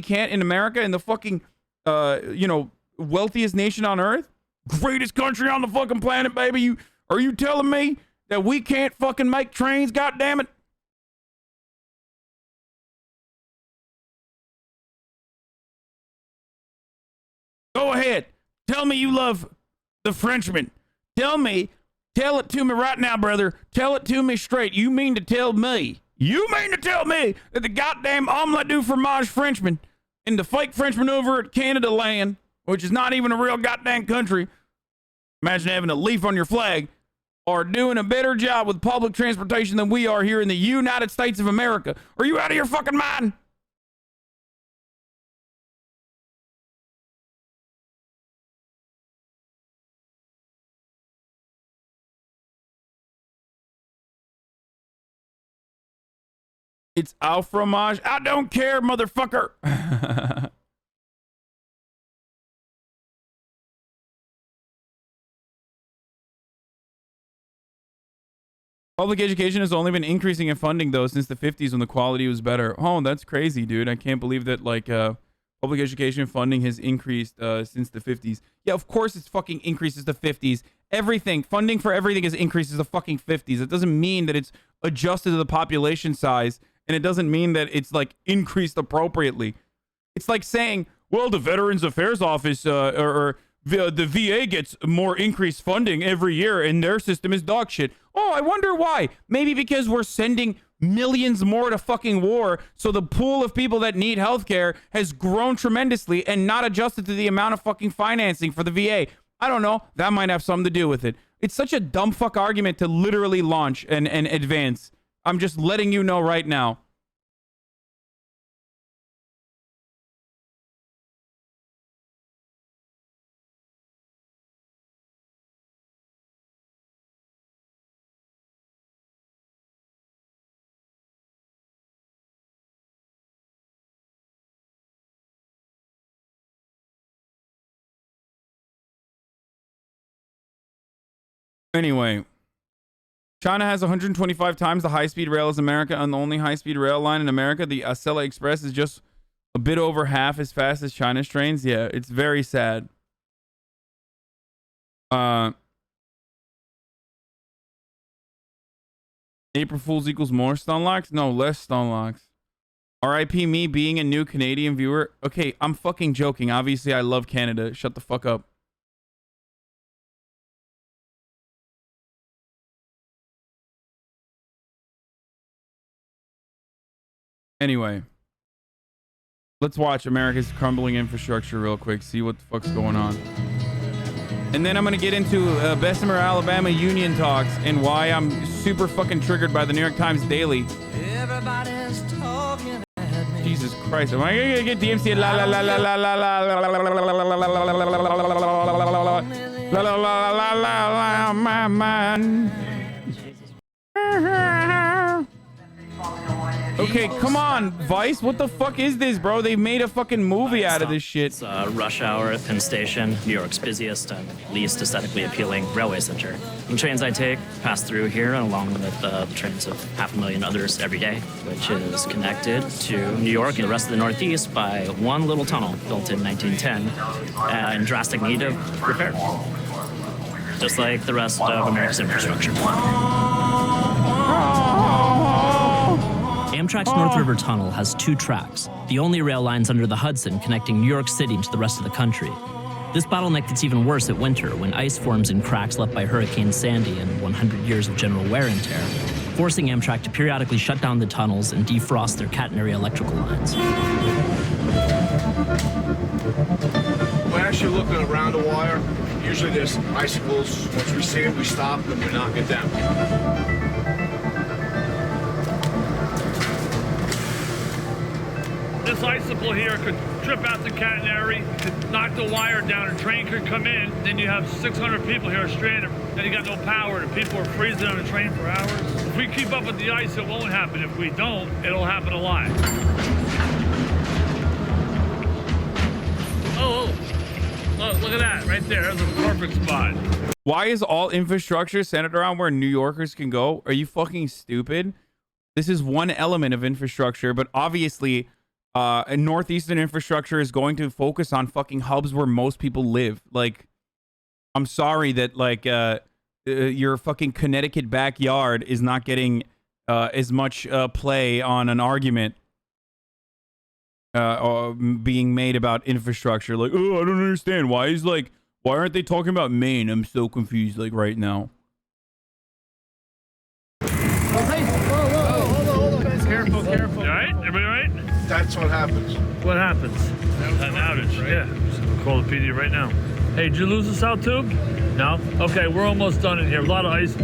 can't in America, in the fucking, you know, wealthiest nation on earth? Greatest country on the fucking planet, baby. Are you telling me that we can't fucking make trains, goddammit? Go ahead. Tell me you love the Frenchman. Tell it to me right now, brother. Tell it to me straight. You mean to tell me that the goddamn omelette du fromage Frenchman and the fake Frenchman over at Canada land, which is not even a real goddamn country, imagine having a leaf on your flag, are doing a better job with public transportation than we are here in the United States of America? Are you out of your fucking mind? It's au fromage. I don't care, motherfucker. Public education has only been increasing in funding, though, since the 50s when the quality was better. Oh, that's crazy, dude. I can't believe that, like, public education funding has increased since the 50s. Yeah, of course it's fucking increases the 50s. Everything, funding for everything is increases the fucking 50s. It doesn't mean that it's adjusted to the population size, and it doesn't mean that it's, like, increased appropriately. It's like saying, well, the Veterans Affairs Office or the VA gets more increased funding every year, and their system is dog shit. Oh, I wonder why. Maybe because we're sending millions more to fucking war, so the pool of people that need healthcare has grown tremendously and not adjusted to the amount of fucking financing for the VA. I don't know. That might have something to do with it. It's such a dumb fuck argument to literally launch and advance. I'm just letting you know right now. Anyway, China has 125 times the high-speed rail as America, and the only high-speed rail line in America, the Acela Express, is just a bit over half as fast as China's trains. Yeah, it's very sad. April Fools equals more stun locks? No, less stun locks. R.I.P. me being a new Canadian viewer. Okay, I'm fucking joking. Obviously, I love Canada. Shut the fuck up. Anyway, let's watch America's crumbling infrastructure real quick, see what the fuck's going on. And then I'm going to get into Bessemer, Alabama union talks and why I'm super fucking triggered by the New York Times Daily. Everybody's talking at me. Jesus Christ. Am I going to get DMC? La la la la la la la la la la la la la my man. Okay, come on, Vice. What the fuck is this, bro? They made a fucking movie out of this shit. It's rush hour at Penn Station, New York's busiest and least aesthetically appealing railway center. The trains I take pass through here, along with the trains of 500,000 others every day, which is connected to New York and the rest of the Northeast by one little tunnel built in 1910 in drastic need of repair, just like the rest of America's infrastructure. Amtrak's North River Tunnel has 2 tracks, the only rail lines under the Hudson connecting New York City to the rest of the country. This bottleneck gets even worse at winter when ice forms in cracks left by Hurricane Sandy and 100 years of general wear and tear, forcing Amtrak to periodically shut down the tunnels and defrost their catenary electrical lines. We're actually looking around the wire. Usually there's icicles. Once we see it, we stop and we knock it down. This icicle here could trip out the catenary, could knock the wire down, a train could come in, then you have 600 people here stranded, then you got no power, and people are freezing on the train for hours. If we keep up with the ice, it won't happen. If we don't, it'll happen a lot. Oh, look at that, right there. That's a perfect spot. Why is all infrastructure centered around where New Yorkers can go? Are you fucking stupid? This is one element of infrastructure, but obviously And northeastern infrastructure is going to focus on fucking hubs where most people live. Like, I'm sorry that like your fucking Connecticut backyard is not getting as much play on an argument being made about infrastructure. Like, oh, I don't understand. Why aren't they talking about Maine? I'm so confused, like, right now. Hold on, guys. Careful. You all right? Everybody all right? That's what happens. What happens? An outage, right? Yeah. So we'll call the PD right now. Hey, did you lose the south tube? No? Okay, we're almost done in here. A lot of ice.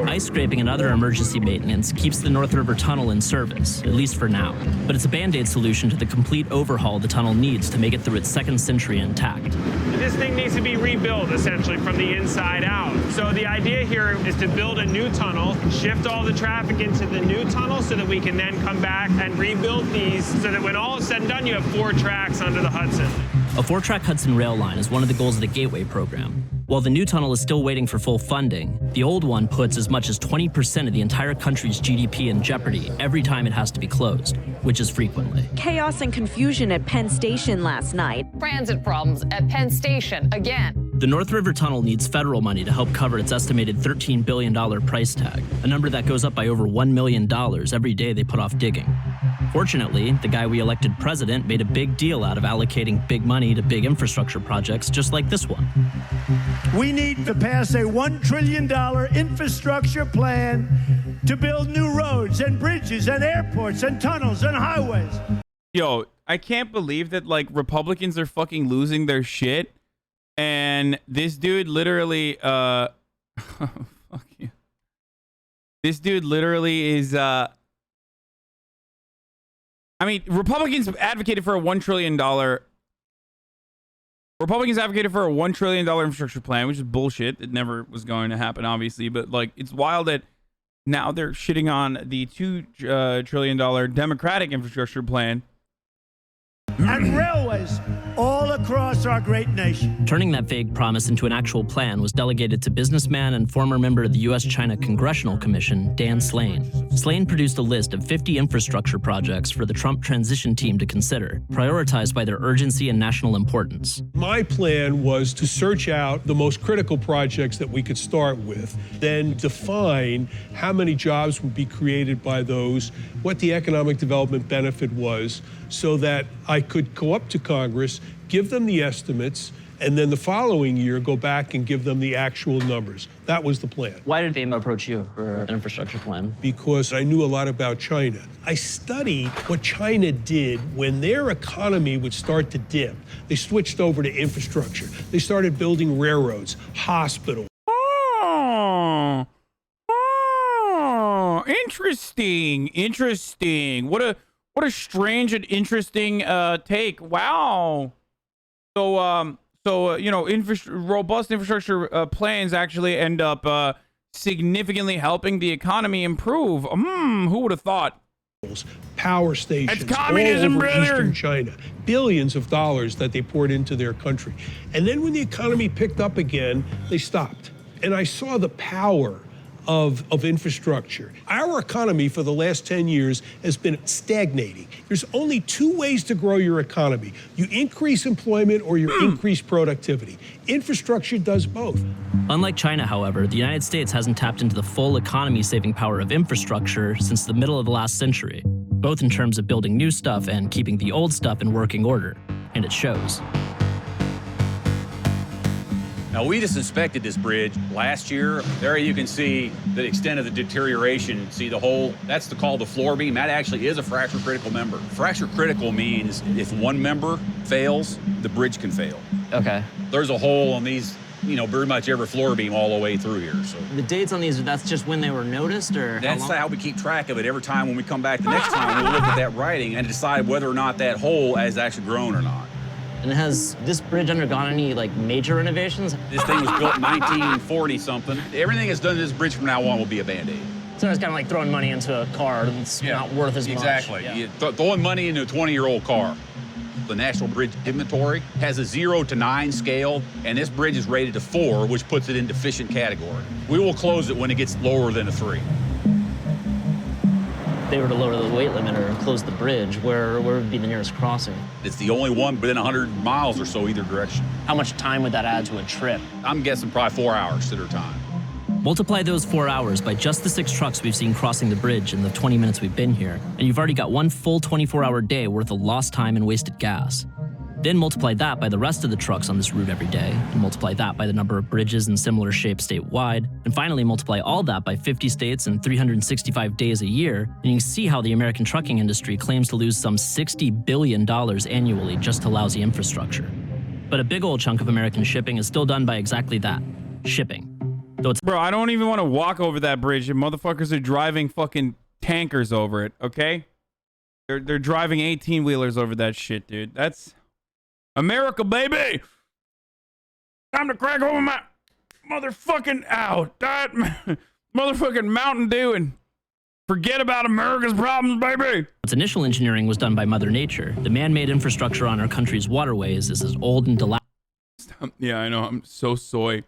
Ice scraping and other emergency maintenance keeps the North River Tunnel in service, at least for now. But it's a Band-Aid solution to the complete overhaul the tunnel needs to make it through its second century intact. This thing needs to be rebuilt, essentially, from the inside out. So the idea here is to build a new tunnel, shift all the traffic into the new tunnel so that we can then come back and rebuild these so that when all is said and done, you have 4 tracks under the Hudson. A 4-track Hudson rail line is one of the goals of the Gateway program. While the new tunnel is still waiting for full funding, the old one puts as much as 20% of the entire country's GDP in jeopardy every time it has to be closed, which is frequently. Chaos and confusion at Penn Station last night. Transit problems at Penn Station again. The North River Tunnel needs federal money to help cover its estimated $13 billion price tag, a number that goes up by over $1 million every day they put off digging. Fortunately, the guy we elected president made a big deal out of allocating big money to big infrastructure projects just like this one. We need to pass a $1 trillion infrastructure plan to build new roads and bridges and airports and tunnels and highways. Yo, I can't believe that like Republicans are fucking losing their shit. And this dude literally, fuck you. This dude literally is, I mean, Republicans advocated for a $1 trillion infrastructure plan, which is bullshit. It never was going to happen, obviously. But like, it's wild that now they're shitting on the $2 trillion Democratic infrastructure plan. And railways all across our great nation. Turning that vague promise into an actual plan was delegated to businessman and former member of the U.S.-China Congressional Commission, Dan Slane. Slane produced a list of 50 infrastructure projects for the Trump transition team to consider, prioritized by their urgency and national importance. My plan was to search out the most critical projects that we could start with, then define how many jobs would be created by those, what the economic development benefit was, so that I could go up to Congress, give them the estimates, and then the following year go back and give them the actual numbers. That was the plan. Why did FEMA approach you for an infrastructure plan? Because I knew a lot about China. I studied what China did when their economy would start to dip. They switched over to infrastructure. They started building railroads, hospitals. Oh, interesting. What a strange and interesting take. Wow. So you know, robust infrastructure plans actually end up significantly helping the economy improve. Who would have thought? Power stations It's communism, all over brother. Eastern China. Billions of dollars that they poured into their country. And then when the economy picked up again, they stopped. And I saw the power of infrastructure. Our economy for the last 10 years has been stagnating. There's only 2 ways to grow your economy. You increase employment or you increase productivity. Infrastructure does both. Unlike China, however, the United States hasn't tapped into the full economy-saving power of infrastructure since the middle of the last century, both in terms of building new stuff and keeping the old stuff in working order. And it shows. Now, we just inspected this bridge last year. There you can see the extent of the deterioration. See the hole? That's called the floor beam. That actually is a fracture critical member. Fracture critical means if one member fails, the bridge can fail. Okay. There's a hole on these, you know, pretty much every floor beam all the way through here. So The dates on these, that's just when they were noticed, or that's how we keep track of it. Every time when we come back the next time, we'll look at that writing and decide whether or not that hole has actually grown or not. And has this bridge undergone any, like, major renovations? This thing was built in 1940 something. Everything that's done to this bridge from now on will be a Band-Aid. So it's kind of like throwing money into a car that's not worth as much. Exactly. Yeah. You're throwing money into a 20-year-old car. The National Bridge Inventory has a 0 to 9 scale, and this bridge is rated a 4, which puts it in deficient category. We will close it when it gets lower than a 3. they were to lower the weight limiter and close the bridge, where would be the nearest crossing? It's the only one within 100 miles or so either direction. How much time would that add to a trip? I'm guessing probably 4 hours at a time. Multiply those 4 hours by just the 6 trucks we've seen crossing the bridge in the 20 minutes we've been here, and you've already got one full 24-hour day worth of lost time and wasted gas. Then multiply that by the rest of the trucks on this route every day, and multiply that by the number of bridges in similar shape statewide, and finally multiply all that by 50 states and 365 days a year, and you can see how the American trucking industry claims to lose some $60 billion annually just to lousy infrastructure. But a big old chunk of American shipping is still done by exactly that, shipping. Though it's Bro, I don't even want to walk over that bridge. And motherfuckers are driving fucking tankers over it, okay? They're driving 18-wheelers over that shit, dude. That's America, baby! Time to crack over my motherfucking that motherfucking Mountain Dew and forget about America's problems, baby! Its initial engineering was done by Mother Nature. The man-made infrastructure on our country's waterways is as old and dilapidated. Yeah, I know. I'm so soy.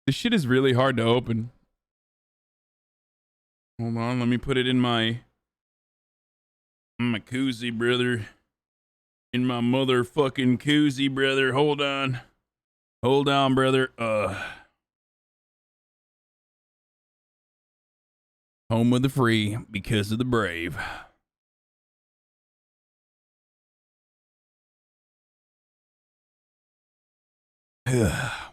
This shit is really hard to open. Hold on, let me put it in my koozie, brother. In my motherfucking koozie, brother. Hold on. Hold on, brother. Home of the free because of the brave.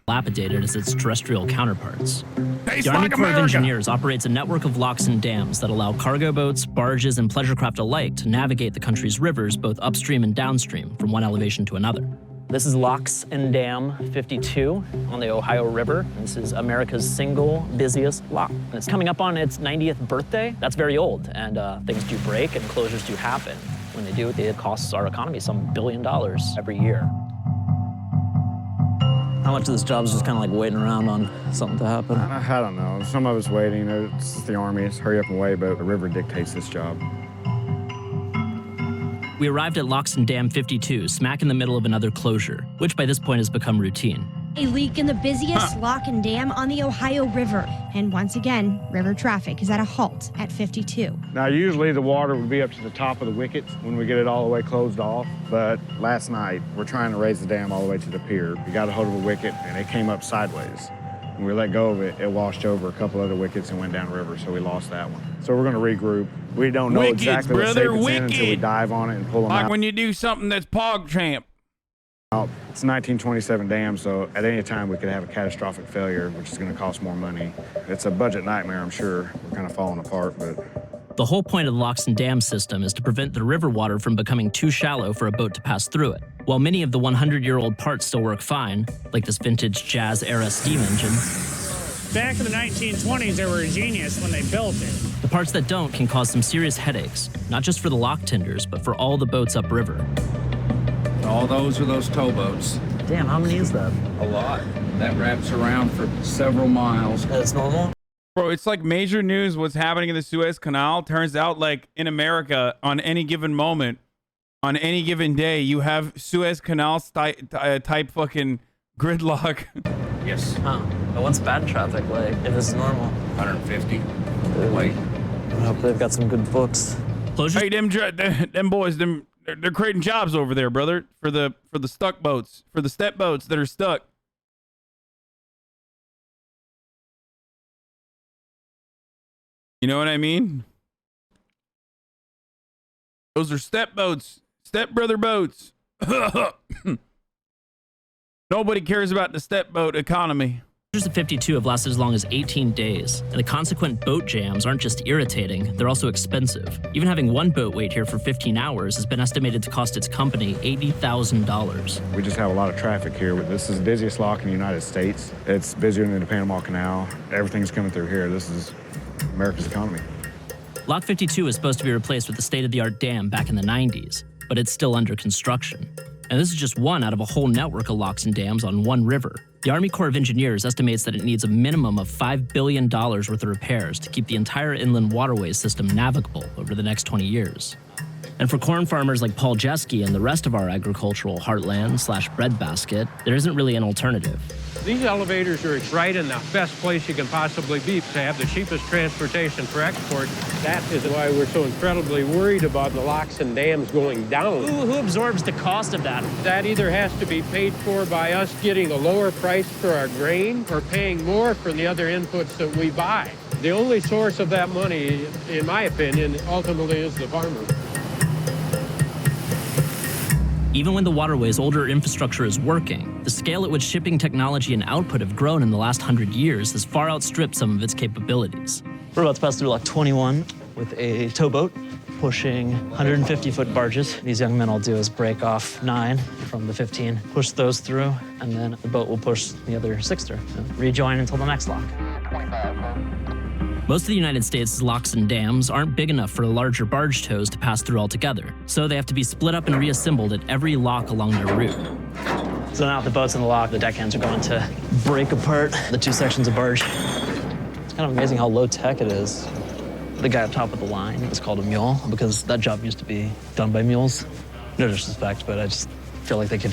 Dilapidated as its terrestrial counterparts. Tastes The Army like Corps of America. Engineers operates a network of locks and dams that allow cargo boats, barges, and pleasure craft alike to navigate the country's rivers both upstream and downstream from one elevation to another. This is Locks and Dam 52 on the Ohio River. This is America's single busiest lock. And it's coming up on its 90th birthday. That's very old, and things do break and closures do happen. When they do, it costs our economy some $1 billion every year. How much of this job is just kind of like waiting around on something to happen? I don't know. Some of it's waiting. It's the Army. It's hurry up and wait, but the river dictates this job. We arrived at Locks and Dam 52, smack in the middle of another closure, which by this point has become routine. A leak in the busiest lock and dam on the Ohio River. And once again, river traffic is at a halt at 52. Now, usually the water would be up to the top of the wickets when we get it all the way closed off. But last night, we're trying to raise the dam all the way to the pier. We got a hold of a wicket, and it came up sideways. When we let go of it, it washed over a couple other wickets and went downriver, so we lost that one. So we're going to regroup. We don't know exactly what shape it's in until we dive on it and pull them out. Like when you do something that's PogChamp. It's a 1927 dam, so at any time we could have a catastrophic failure, which is going to cost more money. It's a budget nightmare, I'm sure. We're kind of falling apart, but... The whole point of the Locks and Dam system is to prevent the river water from becoming too shallow for a boat to pass through it. While many of the 100-year-old parts still work fine, like this vintage Jazz-era steam engine, back in the 1920s, they were a genius when they built it. the parts that don't can cause some serious headaches, not just for the lock tenders, but for all the boats upriver. All those are those towboats. Damn, how many is that? A lot. That wraps around for several miles. That's normal? Bro, it's like major news what's happening in the Suez Canal. Turns out, like, in America, on any given moment, on any given day, you have Suez Canal type fucking gridlock. Yes. Huh. But what's bad traffic like, if this is normal? 150. Wait. I hope they've got some good books. Hey, them boys, they're creating jobs over there, brother, for the stuck boats, for the step boats that are stuck. You know what I mean? Those are step boats, step brother boats. Nobody cares about the step boat economy. Closures of 52 have lasted as long as 18 days, and the consequent boat jams aren't just irritating, they're also expensive. Even having one boat wait here for 15 hours has been estimated to cost its company $80,000. We just have a lot of traffic here. This is the busiest lock in the United States. It's busier than the Panama Canal. Everything's coming through here. This is America's economy. Lock 52 is supposed to be replaced with a state-of-the-art dam back in the 90s, but it's still under construction. And this is just one out of a whole network of locks and dams on one river. The Army Corps of Engineers estimates that it needs a minimum of $5 billion worth of repairs to keep the entire inland waterways system navigable over the next 20 years. And for corn farmers like Paul Jeske and the rest of our agricultural heartland / breadbasket, there isn't really an alternative. These elevators are right in the best place you can possibly be to have the cheapest transportation for export. That is why we're so incredibly worried about the locks and dams going down. Who absorbs the cost of that? That either has to be paid for by us getting a lower price for our grain or paying more for the other inputs that we buy. The only source of that money, in my opinion, ultimately is the farmer. Even when the waterway's older infrastructure is working, the scale at which shipping technology and output have grown in the last 100 years has far outstripped some of its capabilities. We're about to pass through Lock 21 with a towboat pushing 150-foot barges. These young men will do is break off 9 from the 15, push those through, and then the boat will push the other 6 through. Rejoin until the next lock. Most of the United States' locks and dams aren't big enough for larger barge tows to pass through altogether, so they have to be split up and reassembled at every lock along their route. So now the boat's in the lock, the deckhands are going to break apart the 2 sections of barge. It's kind of amazing how low tech it is. The guy up top of the line is called a mule because that job used to be done by mules. No disrespect, but I just feel like they could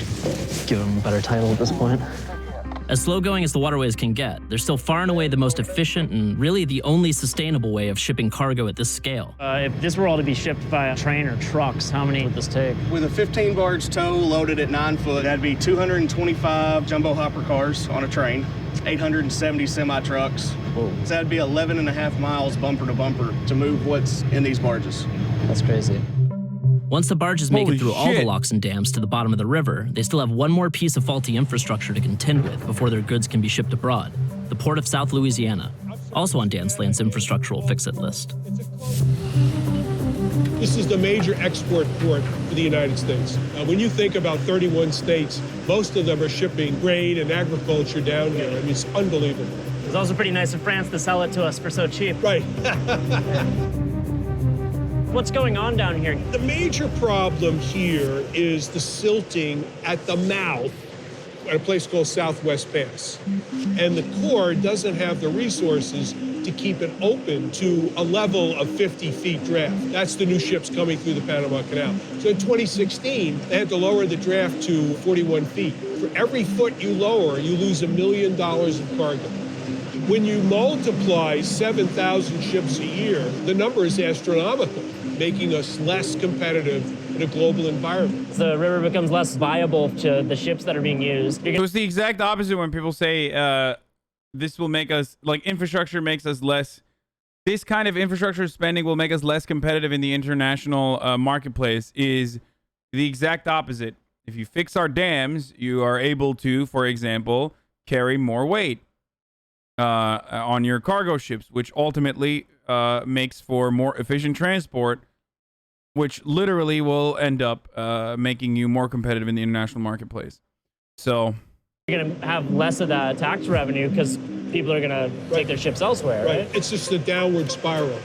give him a better title at this point. As slow-going as the waterways can get, they're still far and away the most efficient and really the only sustainable way of shipping cargo at this scale. If this were all to be shipped by a train or trucks, how many would this take? With a 15-barge tow loaded at 9 foot, that'd be 225 jumbo hopper cars on a train, 870 semi-trucks. So that'd be 11 and a half miles bumper to bumper to move what's in these barges. That's crazy. Once the barges make Holy it through all the shit. locks and dams to the bottom of the river, they still have one more piece of faulty infrastructure to contend with before their goods can be shipped abroad, the Port of South Louisiana, also on Dan Slane's infrastructural fix-it list. This is the major export port for the United States. When you think about 31 states, most of them are shipping grain and agriculture down here. I mean, it's unbelievable. It's also pretty nice of France to sell it to us for so cheap. Right. What's going on down here? The major problem here is the silting at the mouth at a place called Southwest Pass. And the Corps doesn't have the resources to keep it open to a level of 50 feet draft. That's the new ships coming through the Panama Canal. So in 2016, they had to lower the draft to 41 feet. For every foot you lower, you lose $1 million of cargo. When you multiply 7,000 ships a year, the number is astronomical, making us less competitive in a global environment. The river becomes less viable to the ships that are being used. So it's the exact opposite when people say this will make us, like, infrastructure makes us less. This kind of infrastructure spending will make us less competitive in the international marketplace is the exact opposite. If you fix our dams, you are able to, for example, carry more weight on your cargo ships, which ultimately makes for more efficient transport, which literally will end up making you more competitive in the international marketplace. So You're going to have less of that tax revenue because people are going to take their ships elsewhere, right? It's just a downward spiral.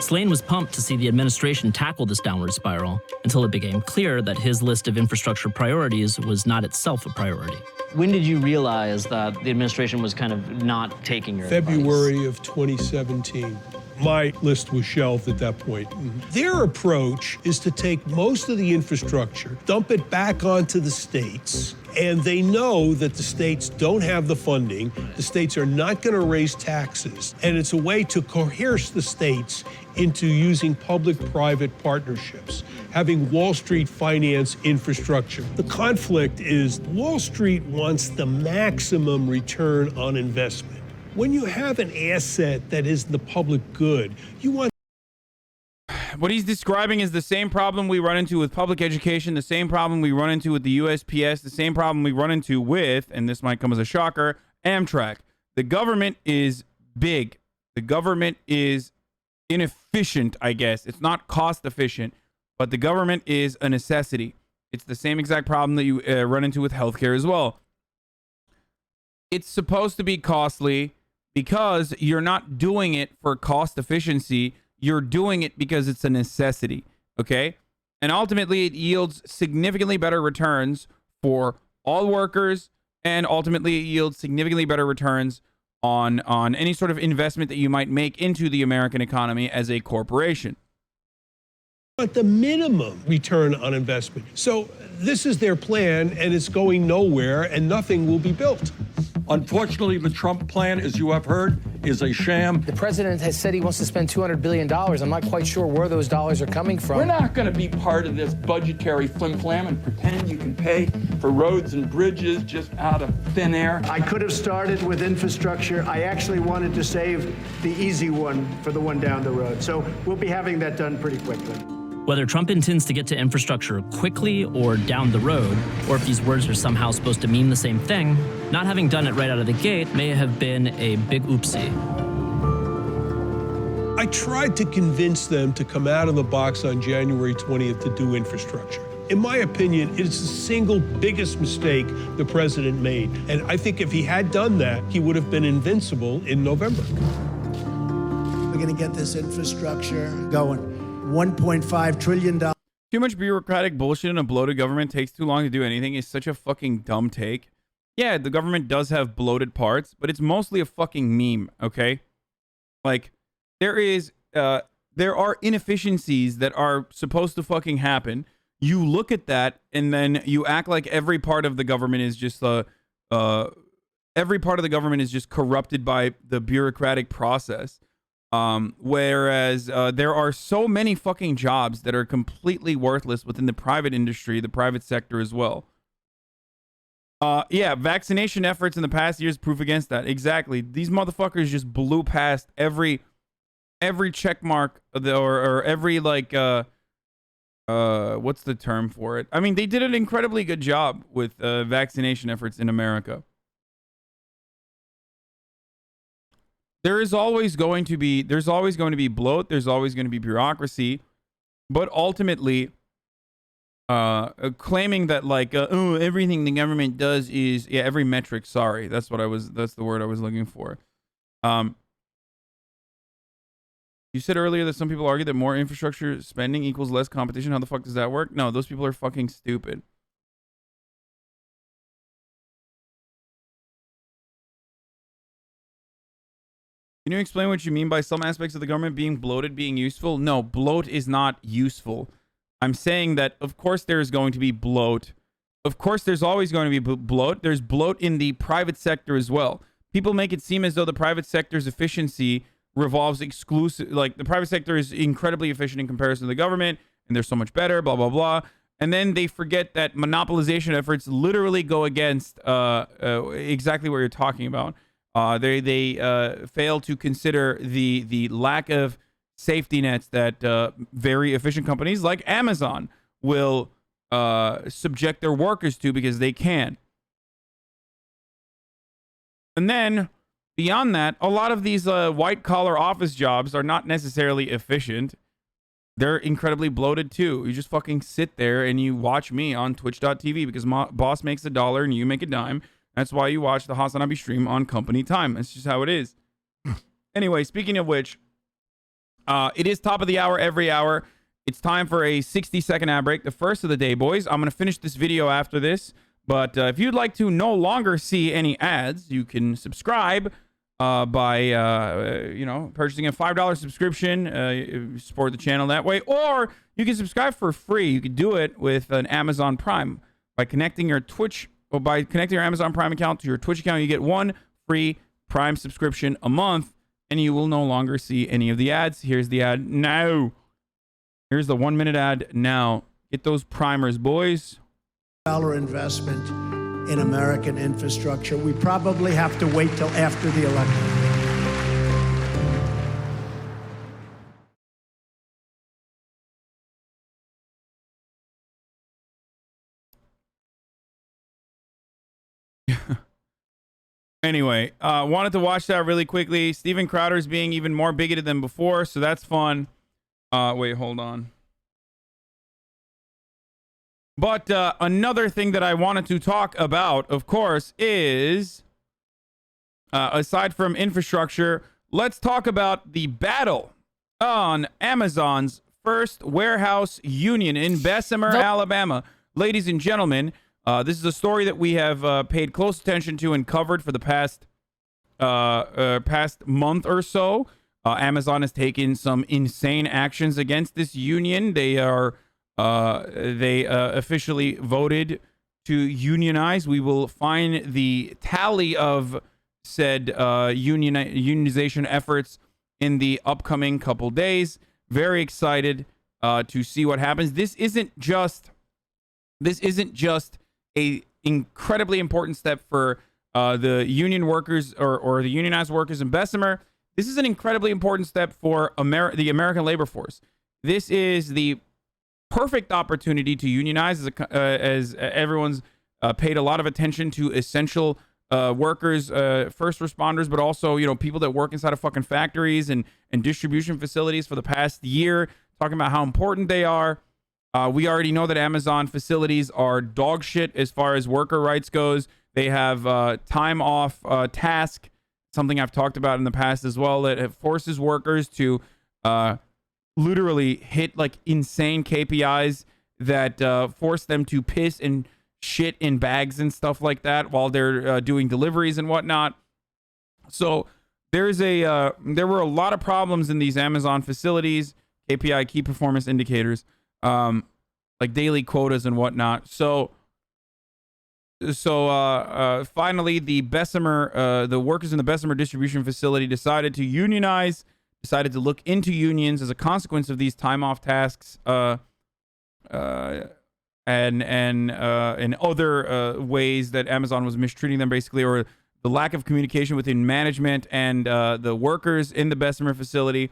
Slane was pumped to see the administration tackle this downward spiral until it became clear that his list of infrastructure priorities was not itself a priority. When did you realize that the administration was kind of not taking your February of 2017. My list was shelved at that point. Their approach is to take most of the infrastructure, dump it back onto the states, and they know that the states don't have the funding. The states are not going to raise taxes, and it's a way to coerce the states into using public-private partnerships, having Wall Street finance infrastructure. The conflict is Wall Street wants the maximum return on investment. When you have an asset that is the public good, you want... What he's describing is the same problem we run into with public education, the same problem we run into with the USPS, the same problem we run into with, and this might come as a shocker, Amtrak. The government is big. The government is inefficient, I guess. It's not cost efficient, but the government is a necessity. It's the same exact problem that you run into with healthcare as well. It's supposed to be costly because you're not doing it for cost efficiency. You're doing it because it's a necessity, okay? And ultimately, it yields significantly better returns for all workers, and ultimately, it yields significantly better returns on any sort of investment that you might make into the American economy as a corporation. But the minimum return on investment. So this is their plan, and it's going nowhere, and nothing will be built. Unfortunately, the Trump plan, as you have heard, is a sham. The president has said he wants to spend $200 billion. I'm not quite sure where those dollars are coming from. We're not going to be part of this budgetary flim-flam and pretend you can pay for roads and bridges just out of thin air. I could have started with infrastructure. I actually wanted to save the easy one for the one down the road. So we'll be having that done pretty quickly. Whether Trump intends to get to infrastructure quickly or down the road, or if these words are somehow supposed to mean the same thing, not having done it right out of the gate may have been a big oopsie. I tried to convince them to come out of the box on January 20th to do infrastructure. In my opinion, it's the single biggest mistake the president made. And I think if he had done that, he would have been invincible in November. We're going to get this infrastructure going. $1.5 trillion. Too much bureaucratic bullshit in a bloated government takes too long to do anything is such a fucking dumb take. Yeah, the government does have bloated parts, but it's mostly a fucking meme, okay? Like, there are inefficiencies that are supposed to fucking happen. You look at that, and then you act like every part of the government is just corrupted by the bureaucratic process. Whereas there are so many fucking jobs that are completely worthless within the private industry, the private sector as well. Yeah, vaccination efforts in the past years proof against that. Exactly. These motherfuckers just blew past every check mark or every like what's the term for it? I mean, they did an incredibly good job with vaccination efforts in America. There's always going to be bloat, there's always going to be bureaucracy, but ultimately claiming that like oh, everything the government does is every metric, sorry, that's the word I was looking for. You said earlier that some people argue that more infrastructure spending equals less competition. How the fuck does that work? No, those people are fucking stupid. Can you explain what you mean by some aspects of the government being bloated being useful? No, bloat is not useful. I'm saying that, of course, there is going to be bloat. Of course, there's always going to be bloat. There's bloat in the private sector as well. People make it seem as though the private sector's efficiency revolves exclusive, like the private sector is incredibly efficient in comparison to the government, and they're so much better, blah, blah, blah. And then they forget that monopolization efforts literally go against exactly what you're talking about. They fail to consider the lack of safety nets that very efficient companies like Amazon will subject their workers to because they can. And then beyond that, a lot of these white collar office jobs are not necessarily efficient. They're incredibly bloated too. You just fucking sit there and you watch me on twitch.tv because my boss makes $1 and you make a dime. That's why you watch the Hasanabi stream on company time. That's just how it is. Anyway, speaking of which, it is top of the hour every hour. It's time for a 60-second ad break, the first of the day, boys. I'm going to finish this video after this. But if you'd like to no longer see any ads, you can subscribe by purchasing a $5 subscription. Support the channel that way. Or you can subscribe for free. You can do it with an Amazon Prime by connecting your Amazon Prime account to your Twitch account. You get one free Prime subscription a month, and you will no longer see any of the ads. Here's the ad now. Here's the 1-minute ad now. Get those primers, boys. Investment in American infrastructure. We probably have to wait till after the election. Anyway, wanted to watch that really quickly. Steven Crowder's being even more bigoted than before, so that's fun. Wait, hold on. But another thing that I wanted to talk about, of course, is, aside from infrastructure, let's talk about the battle on Amazon's first warehouse union in Bessemer, Alabama. Ladies and gentlemen, this is a story that we have paid close attention to and covered for the past month or so. Amazon has taken some insane actions against this union. They officially voted to unionize. We will find the tally of said unionization efforts in the upcoming couple days. Very excited to see what happens. This isn't just a incredibly important step for the union workers or the unionized workers in Bessemer. This is an incredibly important step for the American labor force. This is the perfect opportunity to unionize, as everyone's paid a lot of attention to essential workers, first responders, but also, people that work inside of fucking factories and distribution facilities for the past year, talking about how important they are. We already know that Amazon facilities are dog shit as far as worker rights goes. They have time off task, something I've talked about in the past as well, that forces workers to literally hit like insane KPIs that force them to piss and shit in bags and stuff like that while they're doing deliveries and whatnot. So there were a lot of problems in these Amazon facilities, KPI, key performance indicators, like daily quotas and whatnot. So finally, the workers in the Bessemer distribution facility decided to unionize, decided to look into unions as a consequence of these time off tasks, and other ways that Amazon was mistreating them, basically, or the lack of communication within management and the workers in the Bessemer facility.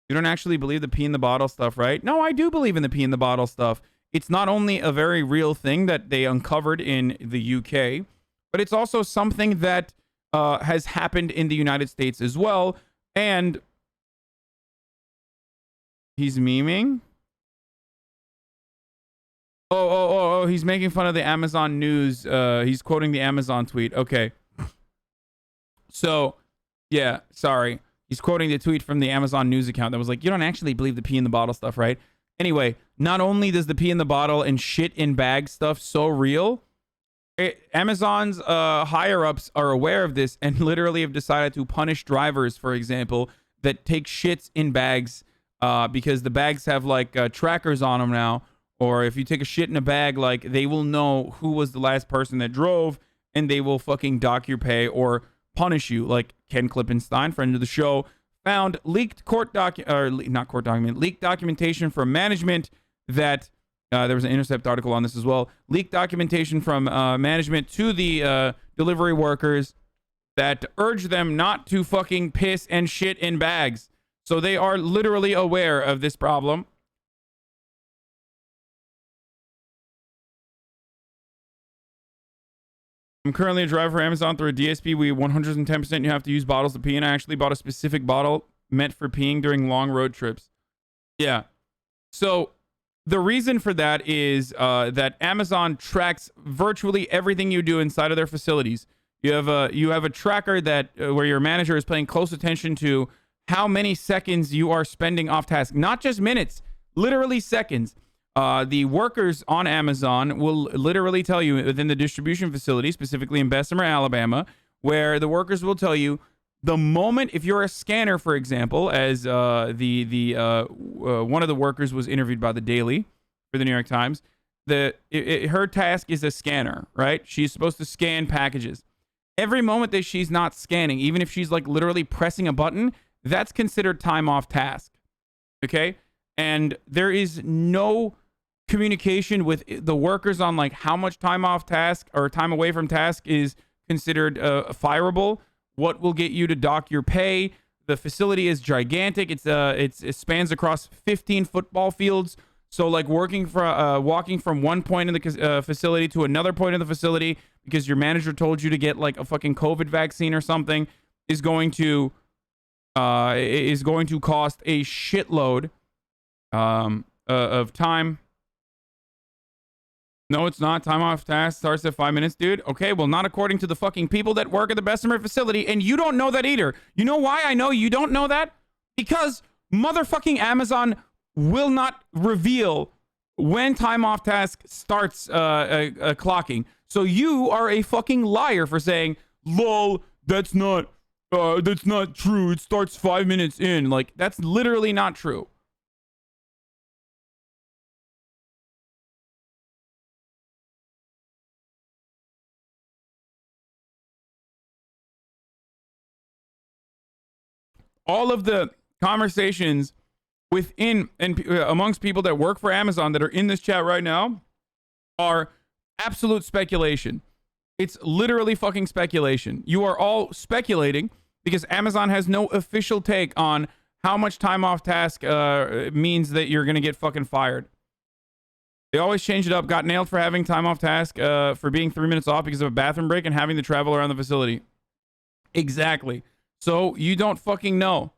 You don't actually believe the pee in the bottle stuff, right? No, I do believe in the pee in the bottle stuff. It's not only a very real thing that they uncovered in the UK, but it's also something that has happened in the United States as well. And he's memeing. Oh, he's making fun of the Amazon news. He's quoting the Amazon tweet. Okay. So, yeah, sorry. He's quoting the tweet from the Amazon news account that was like, you don't actually believe the pee in the bottle stuff, right? Anyway, not only does the pee in the bottle and shit in bag stuff so real, Amazon's higher-ups are aware of this and literally have decided to punish drivers, for example, that take shits in bags because the bags have like trackers on them now. Or if you take a shit in a bag, like they will know who was the last person that drove and they will fucking dock your pay or punish you. Like Ken Klippenstein, friend of the show, found leaked leaked documentation from management that there was an Intercept article on this as well. Leaked documentation from management to the delivery workers that urge them not to fucking piss and shit in bags. So they are literally aware of this problem. I'm currently a driver for Amazon through a DSP. We 110% you have to use bottles to pee, and I actually bought a specific bottle meant for peeing during long road trips. Yeah. So the reason for that is that Amazon tracks virtually everything you do inside of their facilities. You have a tracker that where your manager is paying close attention to how many seconds you are spending off task, not just minutes, literally seconds. The workers on Amazon will literally tell you within the distribution facility, specifically in Bessemer, Alabama, where the workers will tell you the moment, if you're a scanner, for example, as one of the workers was interviewed by the Daily for the New York Times, her task is a scanner, right? She's supposed to scan packages. Every moment that she's not scanning, even if she's like literally pressing a button, that's considered time off task. Okay? And there is no communication with the workers on like how much time off task or time away from task is considered fireable. What will get you to dock your pay? The facility is gigantic. It spans across 15 football fields. So like walking from one point in the facility to another point in the facility because your manager told you to get like a fucking COVID vaccine or something is going to cost a shitload of time. No, it's not. Time off task starts at 5 minutes, dude. Okay, well, not according to the fucking people that work at the Bessemer facility, and you don't know that either. You know why I know you don't know that? Because motherfucking Amazon will not reveal when time off task starts clocking. So you are a fucking liar for saying, lol, that's not true. It starts 5 minutes in. Like, that's literally not true. all of the conversations within and amongst people that work for Amazon that are in this chat right now are absolute speculation. It's literally fucking speculation. You are all speculating because Amazon has no official take on how much time off task means that you're going to get fucking fired. They always change it up. Got nailed for having time off task for being 3 minutes off because of a bathroom break and having to travel around the facility. Exactly. So you don't fucking know.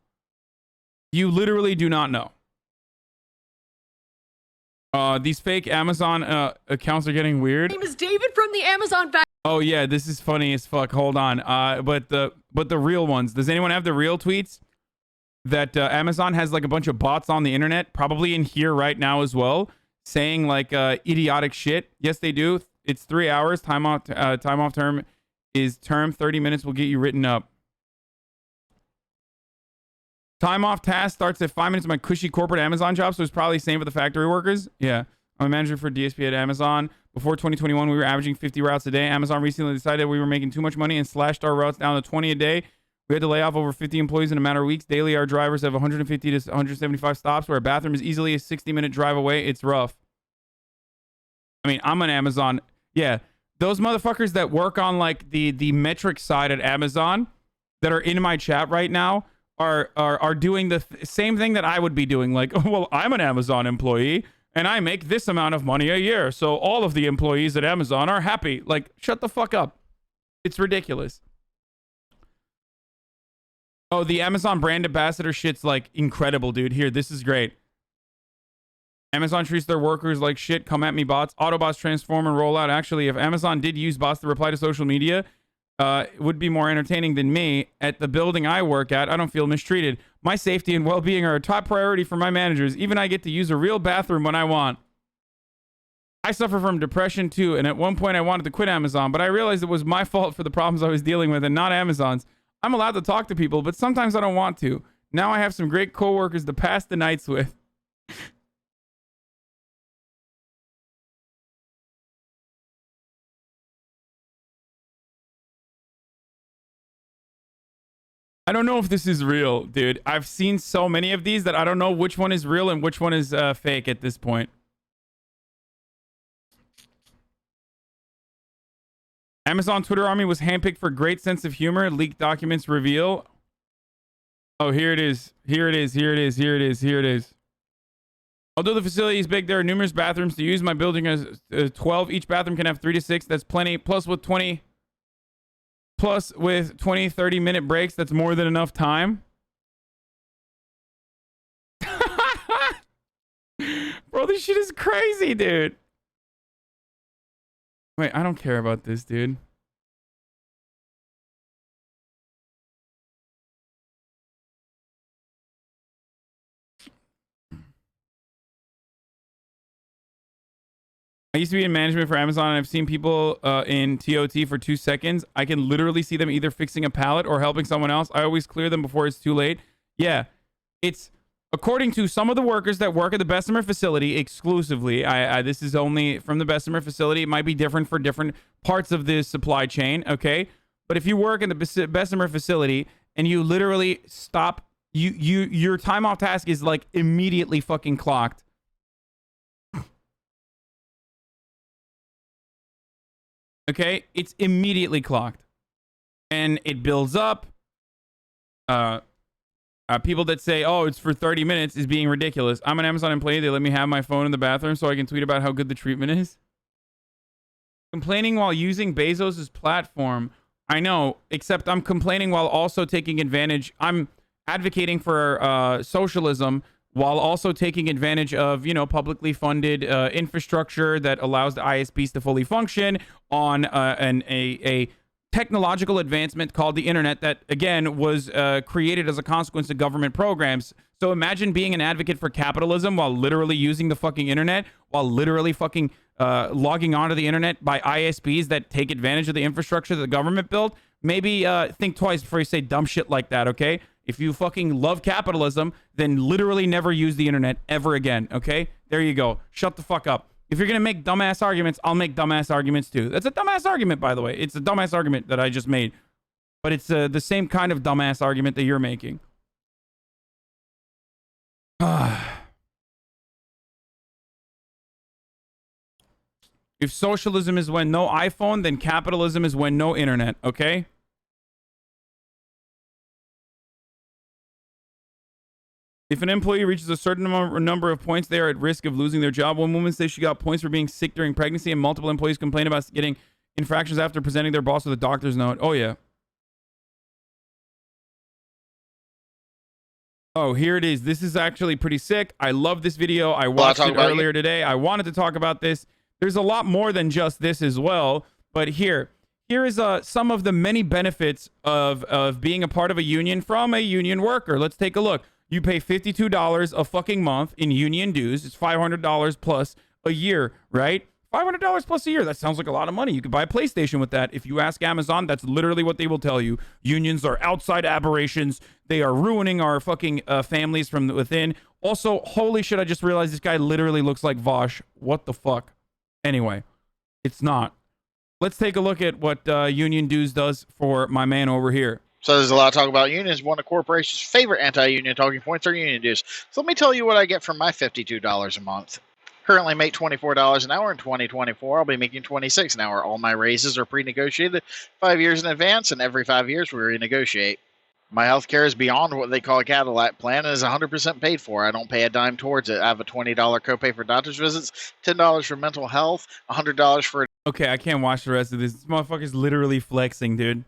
You literally do not know. These fake Amazon accounts are getting weird. My name is David from the Amazon back. Oh yeah, this is funny as fuck. Hold on. But the real ones. Does anyone have the real tweets? That Amazon has like a bunch of bots on the internet, probably in here right now as well, saying like idiotic shit. Yes, they do. It's 3 hours. Time off term is term. 30 minutes will get you written up. Time off task starts at 5 minutes of my cushy corporate Amazon job, so it's probably the same for the factory workers. Yeah. I'm a manager for DSP at Amazon. Before 2021, we were averaging 50 routes a day. Amazon recently decided we were making too much money and slashed our routes down to 20 a day. We had to lay off over 50 employees in a matter of weeks. Daily, our drivers have 150 to 175 stops where a bathroom is easily a 60-minute drive away. It's rough. I mean, I'm on Amazon. Yeah, those motherfuckers that work on like the metric side at Amazon that are in my chat right now are doing the same thing that I would be doing. Like, well, I'm an Amazon employee and I make this amount of money a year, so all of the employees at Amazon are happy. Like, shut the fuck up. It's ridiculous. Oh, the Amazon brand ambassador shit's like incredible, dude. Here, this is great. Amazon treats their workers like shit. Come at me, bots. Autobots transform and roll out. Actually, if Amazon did use bots to reply to social media, it would be more entertaining than me. At the building I work at, I don't feel mistreated. My safety and well-being are a top priority for my managers. Even I get to use a real bathroom when I want. I suffer from depression too, and at one point I wanted to quit Amazon, but I realized it was my fault for the problems I was dealing with and not Amazon's. I'm allowed to talk to people, but sometimes I don't want to. Now I have some great coworkers to pass the nights with. I don't know if this is real, dude. I've seen so many of these that I don't know which one is real and which one is fake at this point. Amazon Twitter army was handpicked for great sense of humor. Leaked documents reveal. Oh, here it is. Here it is. Here it is. Here it is. Here it is. Although the facility is big, there are numerous bathrooms to use. My building has 12. Each bathroom can have 3 to 6. That's plenty. Plus with 20, 30-minute breaks, that's more than enough time. Bro, this shit is crazy, dude. Wait, I don't care about this, dude. I used to be in management for Amazon, and I've seen people in TOT for 2 seconds. I can literally see them either fixing a pallet or helping someone else. I always clear them before it's too late. Yeah, it's according to some of the workers that work at the Bessemer facility exclusively. This is only from the Bessemer facility. It might be different for different parts of the supply chain, okay? But if you work in the Bessemer facility and you literally stop, your time off task is like immediately fucking clocked. Okay, it's immediately clocked, and it builds up. People that say, "Oh, it's for 30 minutes," is being ridiculous. I'm an Amazon employee. They let me have my phone in the bathroom so I can tweet about how good the treatment is. Complaining while using Bezos's platform. I know, except I'm complaining while also taking advantage. I'm advocating for socialism while also taking advantage of, you know, publicly funded infrastructure that allows the ISPs to fully function on a technological advancement called the internet that, again, was created as a consequence of government programs. So imagine being an advocate for capitalism while literally using the fucking internet, while literally fucking logging onto the internet by ISPs that take advantage of the infrastructure that the government built. Maybe think twice before you say dumb shit like that, okay? If you fucking love capitalism, then literally never use the internet ever again, okay? There you go. Shut the fuck up. If you're going to make dumbass arguments, I'll make dumbass arguments too. That's a dumbass argument, by the way. It's a dumbass argument that I just made. But it's the same kind of dumbass argument that you're making. If socialism is when no iPhone, then capitalism is when no internet, okay? If an employee reaches a certain number of points, they are at risk of losing their job. One woman says she got points for being sick during pregnancy, and multiple employees complain about getting infractions after presenting their boss with a doctor's note. Oh, yeah. Oh, here it is. This is actually pretty sick. I love this video. I watched it earlier today. I wanted to talk about this. There's a lot more than just this as well. But here is some of the many benefits of being a part of a union from a union worker. Let's take a look. You pay $52 a fucking month in union dues. It's $500 plus a year, right? $500 plus a year. That sounds like a lot of money. You could buy a PlayStation with that. If you ask Amazon, that's literally what they will tell you. Unions are outside aberrations. They are ruining our fucking families from within. Also, holy shit, I just realized this guy literally looks like Vosh. What the fuck? Anyway, it's not. Let's take a look at what union dues does for my man over here. So there's a lot of talk about unions. One of corporations' favorite anti-union talking points are union dues. So let me tell you what I get for my $52 a month. Currently make $24 an hour in 2024. I'll be making $26 an hour. All my raises are pre-negotiated 5 years in advance, and every 5 years we renegotiate. My health care is beyond what they call a Cadillac plan and is 100% paid for. I don't pay a dime towards it. I have a $20 copay for doctor's visits, $10 for mental health, $100 for... Okay, I can't watch the rest of this. This motherfucker's literally flexing, dude.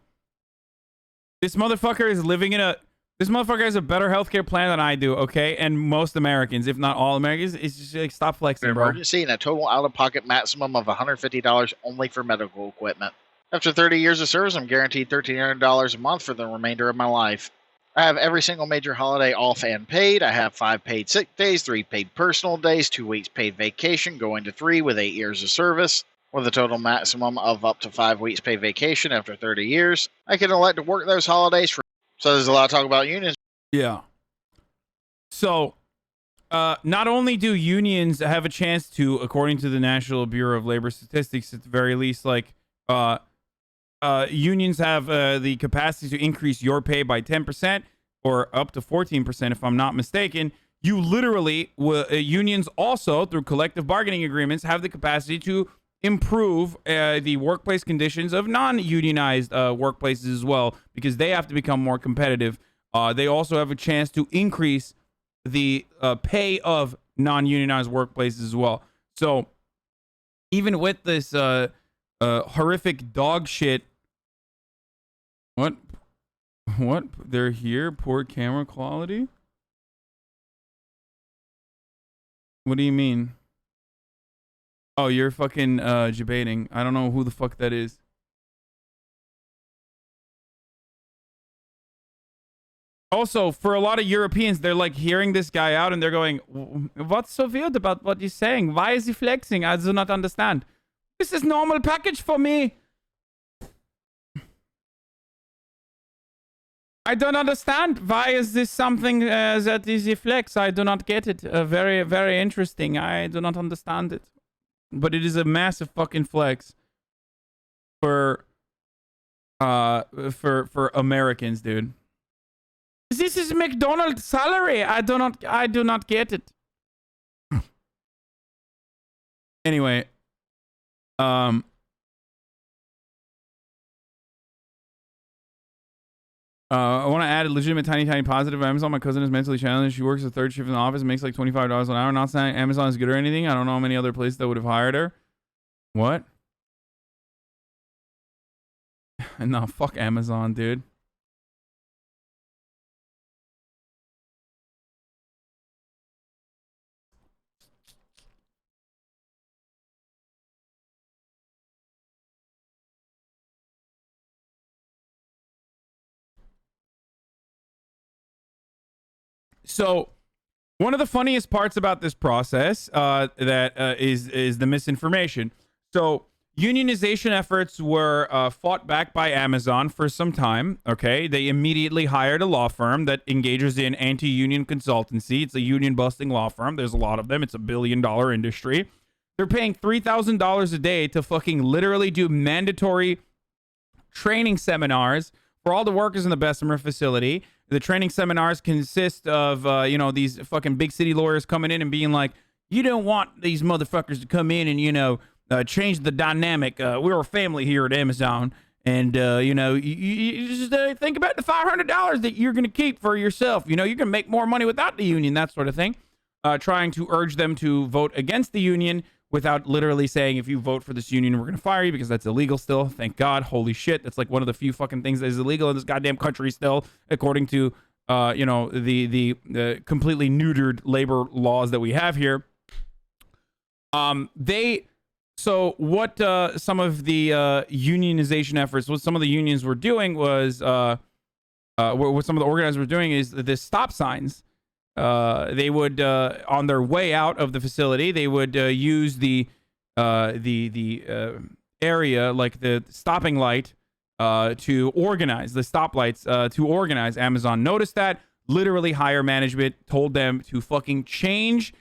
This motherfucker is living in a... This motherfucker has a better healthcare plan than I do, okay? And most Americans, if not all Americans. It's just like, stop flexing, bro. Emergency and a total out-of-pocket maximum of $150 only for medical equipment. After 30 years of service, I'm guaranteed $1,300 a month for the remainder of my life. I have every single major holiday off and paid. I have 5 paid sick days, 3 paid personal days, 2 weeks paid vacation, going to 3 with 8 years of service. With a total maximum of up to 5 weeks paid vacation after 30 years. I can elect to work those holidays for... So there's a lot of talk about unions. Yeah. So, not only do unions have a chance to, according to the National Bureau of Labor Statistics, at the very least, like, unions have the capacity to increase your pay by 10% or up to 14%, if I'm not mistaken. You literally, unions also, through collective bargaining agreements, have the capacity to improve the workplace conditions of non-unionized workplaces as well, because they have to become more competitive. They also have a chance to increase the pay of non-unionized workplaces as well. So even with this horrific dog shit, what they're here, poor camera quality. What do you mean? Oh, you're fucking Jebating. I don't know who the fuck that is. Also, for a lot of Europeans, they're like hearing this guy out and they're going, what's so weird about what he's saying? Why is he flexing? I do not understand. This is normal package for me. I don't understand. Why is this something that is a flex? I do not get it. Very, very interesting. I do not understand it. But it is a massive fucking flex for Americans, dude. This is McDonald's salary. I do not get it. Anyway, I want to add a legitimate tiny positive. Amazon, my cousin is mentally challenged. She works a third shift in the office and makes like $25 an hour. Not saying Amazon is good or anything. I don't know many other places that would have hired her. What? No, fuck Amazon, dude. So, one of the funniest parts about this process is the misinformation. So, unionization efforts were fought back by Amazon for some time. Okay, they immediately hired a law firm that engages in anti-union consultancy. It's a union-busting law firm. There's a lot of them. It's $1 billion industry. They're paying $3,000 a day to fucking literally do mandatory training seminars for all the workers in the Bessemer facility. The training seminars consist of, these fucking big city lawyers coming in and being like, you don't want these motherfuckers to come in and, change the dynamic. We're a family here at Amazon. And, you just think about the $500 that you're going to keep for yourself. You're going to make more money without the union, that sort of thing. Trying to urge them to vote against the union without literally saying, if you vote for this union, we're going to fire you, because that's illegal still. Thank God. Holy shit. That's like one of the few fucking things that is illegal in this goddamn country still, according to, the completely neutered labor laws that we have here. So what some of the unionization efforts, what some of the unions were doing was, what some of the organizers were doing is the stop signs. They would, on their way out of the facility, they would use the area, like the stopping light, to organize the stoplights, to organize. Amazon noticed that. Literally, higher management told them to fucking change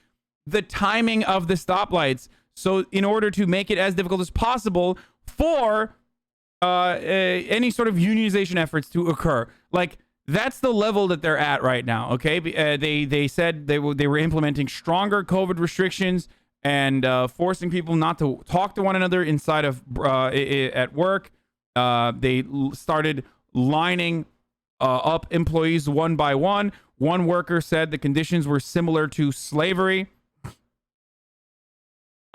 the timing of the stoplights. So in order to make it as difficult as possible for any sort of unionization efforts to occur. Like, that's the level that they're at right now, okay? They said they were implementing stronger COVID restrictions and forcing people not to talk to one another inside of at work. They started lining up employees one by one. One worker said the conditions were similar to slavery.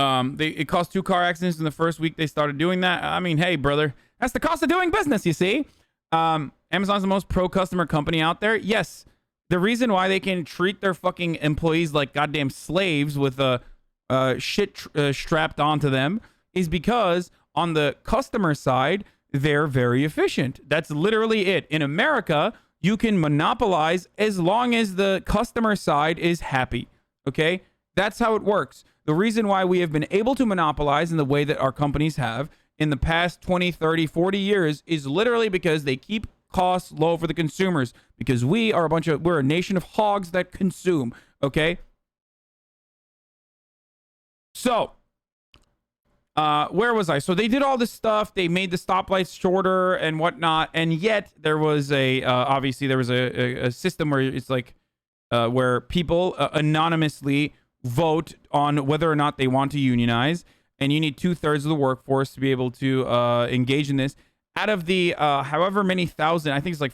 It caused 2 car accidents in the first week they started doing that. I mean, hey, brother, that's the cost of doing business, you see. Amazon's the most pro-customer company out there. Yes, the reason why they can treat their fucking employees like goddamn slaves with shit strapped onto them is because on the customer side, they're very efficient. That's literally it. In America, you can monopolize as long as the customer side is happy, okay? That's how it works. The reason why we have been able to monopolize in the way that our companies have in the past 20, 30, 40 years is literally because they keep costs low for the consumers, because we're a nation of hogs that consume, okay? So, where was I? So they did all this stuff. They made the stoplights shorter and whatnot, and yet there was obviously there was a system where it's like, where people anonymously vote on whether or not they want to unionize, and you need 2/3 of the workforce to be able to engage in this. Out of the however many thousand, I think it's like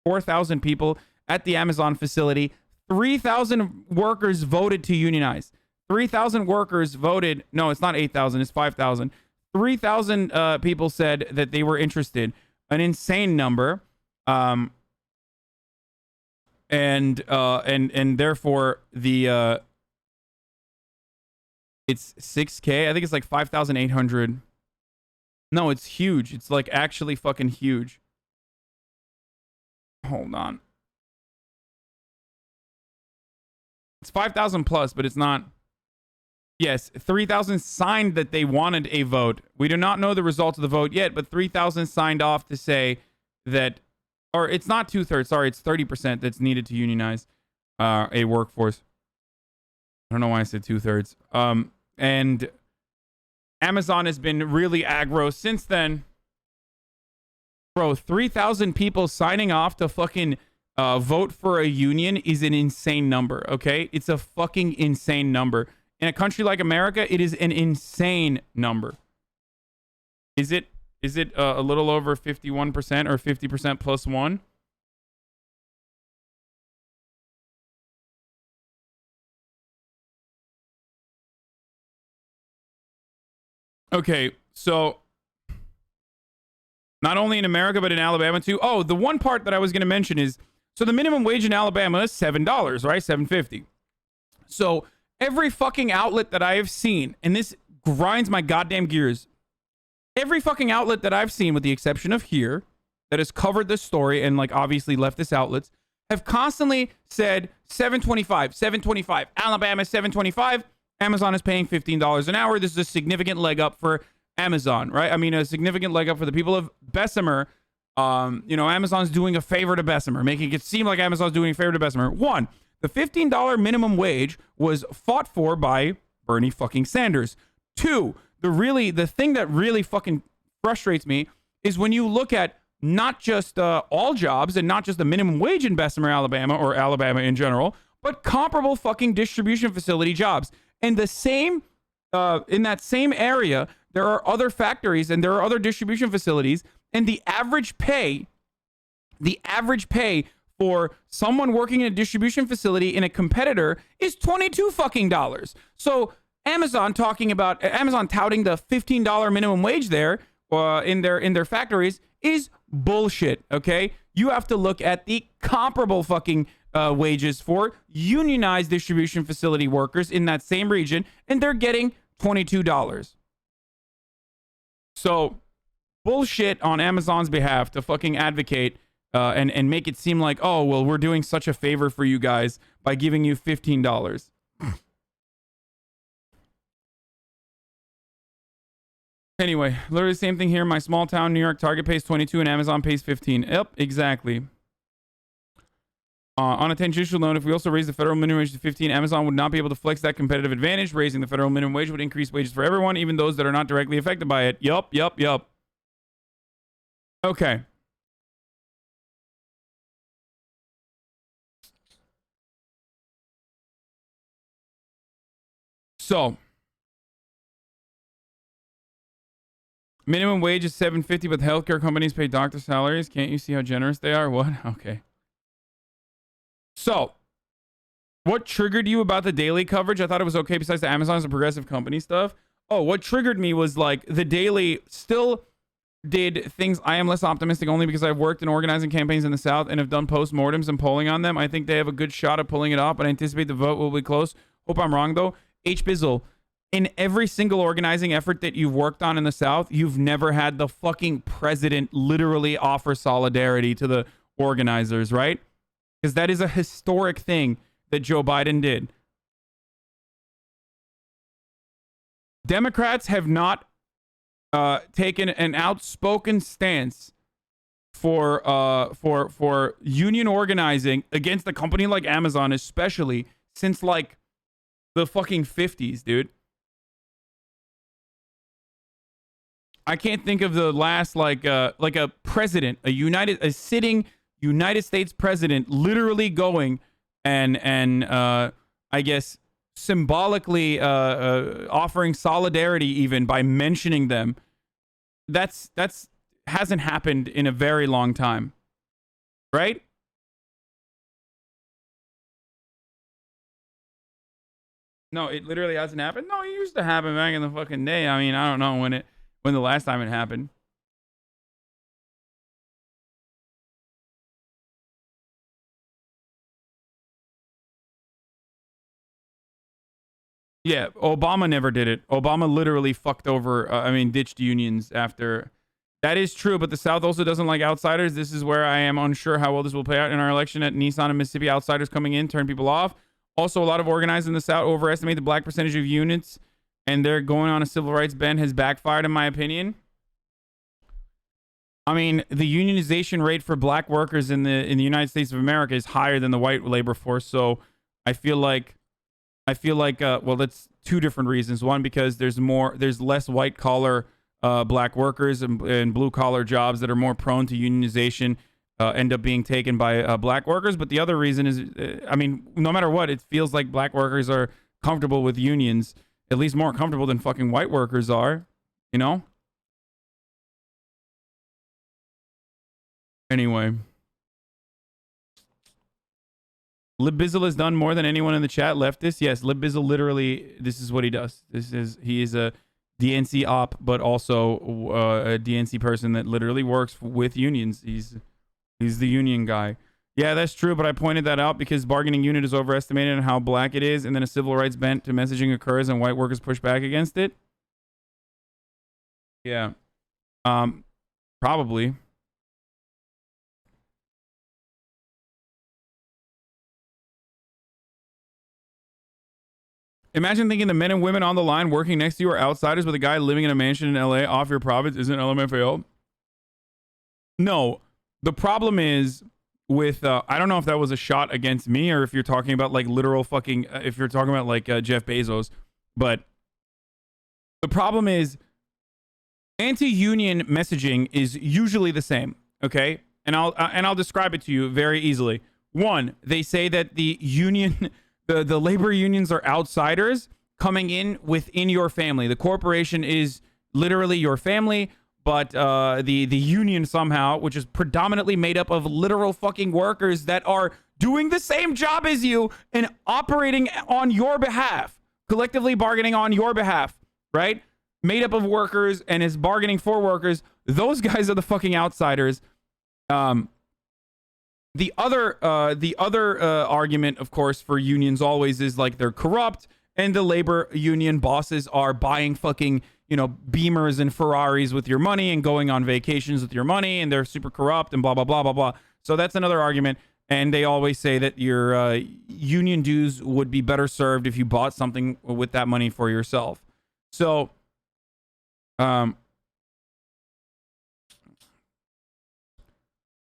4,000 people at the Amazon facility, 3,000 workers voted to unionize. 3,000 workers voted. No, it's not 8,000. It's 5,000. 3,000 people said that they were interested. An insane number. And therefore the it's 6K. I think it's like 5,800. No, it's huge. It's like actually fucking huge. Hold on. It's 5,000 plus, but it's not. Yes, 3,000 signed that they wanted a vote. We do not know the results of the vote yet, but 3,000 signed off to say that, or it's not 2/3. Sorry, it's 30% that's needed to unionize a workforce. I don't know why I said 2/3. And Amazon has been really aggro since then. Bro, 3,000 people signing off to fucking vote for a union is an insane number, okay? It's a fucking insane number. In a country like America, it is an insane number. Is it a little over 51% or 50% plus one? Okay, so not only in America, but in Alabama too. Oh, the one part that I was going to mention is, so the minimum wage in Alabama is $7, right? $7.50. So every fucking outlet that I have seen, and this grinds my goddamn gears, every fucking outlet that I've seen, with the exception of here, that has covered this story and like obviously leftist outlets, have constantly said $7.25, $7.25, Alabama $7.25. Amazon is paying $15 an hour. This is a significant leg up for Amazon, right? I mean, a significant leg up for the people of Bessemer. Amazon's doing a favor to Bessemer, making it seem like Amazon's doing a favor to Bessemer. One, the $15 minimum wage was fought for by Bernie fucking Sanders. Two, the thing that really fucking frustrates me is when you look at not just all jobs and not just the minimum wage in Bessemer, Alabama, or Alabama in general, but comparable fucking distribution facility jobs. And the same in that same area, there are other factories and there are other distribution facilities, and the average pay for someone working in a distribution facility in a competitor is $22 fucking dollars. So Amazon touting the $15 minimum wage there in their factories is bullshit. Okay, you have to look at the comparable fucking wages for unionized distribution facility workers in that same region, and they're getting $22. So bullshit on Amazon's behalf to fucking advocate and make it seem like, oh, well, we're doing such a favor for you guys by giving you $15. Anyway, literally the same thing here. My small town, New York, Target pays 22 and Amazon pays 15. Yep, exactly. On a tangential note, if we also raise the federal minimum wage to 15, Amazon would not be able to flex that competitive advantage. Raising the federal minimum wage would increase wages for everyone, even those that are not directly affected by it. Yup. Okay. So, minimum wage is $7.50, but healthcare companies pay doctor salaries. Can't you see how generous they are? What? Okay. So, what triggered you about the daily coverage? I thought it was okay besides the Amazon's and progressive company stuff. Oh, what triggered me was like the daily still did things. I am less optimistic only because I've worked in organizing campaigns in the South and have done postmortems and polling on them. I think they have a good shot of pulling it off, but I anticipate the vote will be close. Hope I'm wrong though. H. Bizzle, in every single organizing effort that you've worked on in the South, you've never had the fucking president literally offer solidarity to the organizers, right? Because that is a historic thing that Joe Biden did. Democrats have not taken an outspoken stance for union organizing against a company like Amazon, especially since like the fucking 50s, dude. I can't think of the last like a president, a sitting United States president literally going and I guess symbolically offering solidarity even by mentioning them. That's hasn't happened in a very long time, right? No, it literally hasn't happened. No, it used to happen back in the fucking day. I mean, I don't know when the last time it happened. Yeah, Obama never did it. Obama literally fucked over, ditched unions after. That is true, but the South also doesn't like outsiders. This is where I am unsure how well this will play out in our election at Nissan and Mississippi. Outsiders coming in, turn people off. Also, a lot of organizers in the South overestimate the black percentage of units, and they're going on a civil rights bend has backfired, in my opinion. I mean, the unionization rate for black workers in the United States of America is higher than the white labor force. So I feel like, well, that's two different reasons. One, because there's less white collar black workers and blue collar jobs that are more prone to unionization end up being taken by black workers. But the other reason is, no matter what, it feels like black workers are comfortable with unions, at least more comfortable than fucking white workers are, you know? Anyway. Lib Bizzle has done more than anyone in the chat. Leftist, yes. Lib Bizzle literally, this is what he does. He is a DNC op, but also a DNC person that literally works with unions. He's the union guy. Yeah, that's true, but I pointed that out because bargaining unit is overestimated and how black it is, and then a civil rights bent to messaging occurs and white workers push back against it. Yeah. Probably. Imagine thinking the men and women on the line working next to you are outsiders with a guy living in a mansion in LA off your profits isn't LMFAO. No, the problem is with, I don't know if that was a shot against me or if you're talking about like literal fucking, if you're talking about like Jeff Bezos, but the problem is anti-union messaging is usually the same. Okay. And I'll describe it to you very easily. One, they say that the union, the labor unions are outsiders, coming in within your family. The corporation is literally your family, but the union somehow, which is predominantly made up of literal fucking workers that are doing the same job as you and operating on your behalf, collectively bargaining on your behalf, right? Made up of workers and is bargaining for workers. Those guys are the fucking outsiders. The other argument, of course, for unions always is like they're corrupt and the labor union bosses are buying fucking, you know, Beamers and Ferraris with your money and going on vacations with your money, and they're super corrupt and blah, blah, blah, blah, blah. So that's another argument. And they always say that your union dues would be better served if you bought something with that money for yourself. So,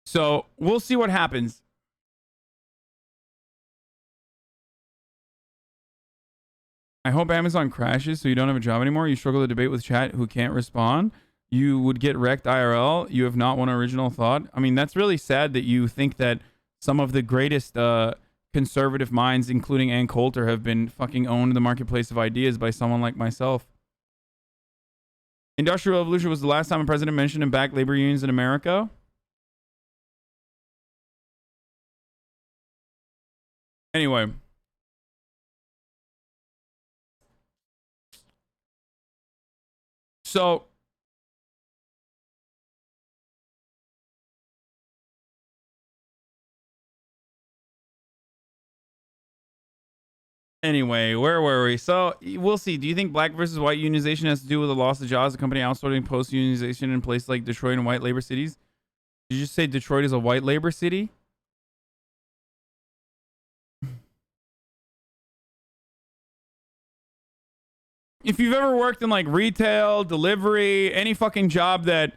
so we'll see what happens. I hope Amazon crashes so you don't have a job anymore. You struggle to debate with chat who can't respond. You would get wrecked IRL. You have not one original thought. I mean, that's really sad that you think that some of the greatest conservative minds, including Ann Coulter, have been fucking owned in the marketplace of ideas by someone like myself. Industrial Revolution was the last time a president mentioned and backed labor unions in America. Anyway. So, anyway, where were we? So, we'll see. Do you think black versus white unionization has to do with the loss of jobs, the company outsourcing post-unionization in places like Detroit and white labor cities? Did you just say Detroit is a white labor city? If you've ever worked in like retail, delivery, any fucking job that